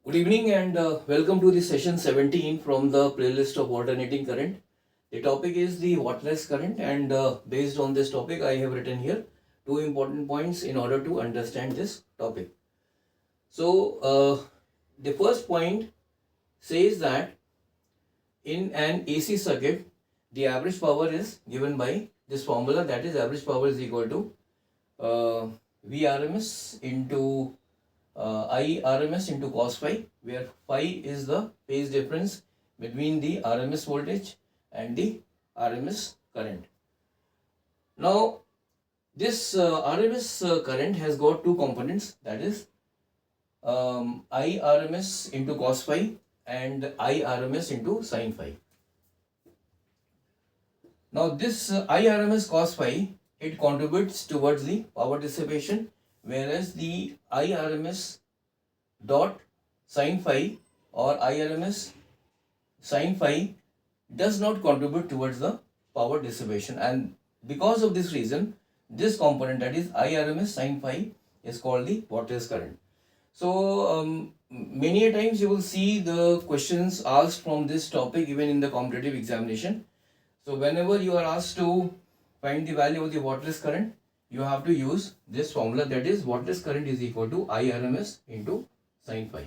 Good evening and welcome to the session 17 from the playlist of alternating current. The topic is the Wattless current, and based on this topic I have written here two important points in order to understand this topic. So the first point says that in an AC circuit the average power is given by this formula, that is average power is equal to VRMS into IRMS into cos phi, where phi is the phase difference between the RMS voltage and the RMS current. Now, this RMS current has got two components, that is IRMS into cos phi and IRMS into sin phi. Now, this IRMS cos phi, it contributes towards the power dissipation, whereas the IRMS dot sin phi or IRMS sin phi does not contribute towards the power dissipation, and because of this reason this component, that is IRMS sin phi, is called the Wattless current. So many a times you will see the questions asked from this topic even in the competitive examination. So whenever you are asked to find the value of the Wattless current, you have to use this formula, that is Wattless current is equal to IRMS into sin phi.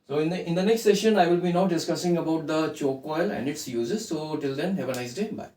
So in the next session I will be now discussing about the choke coil and its uses. So till then, have a nice day. Bye.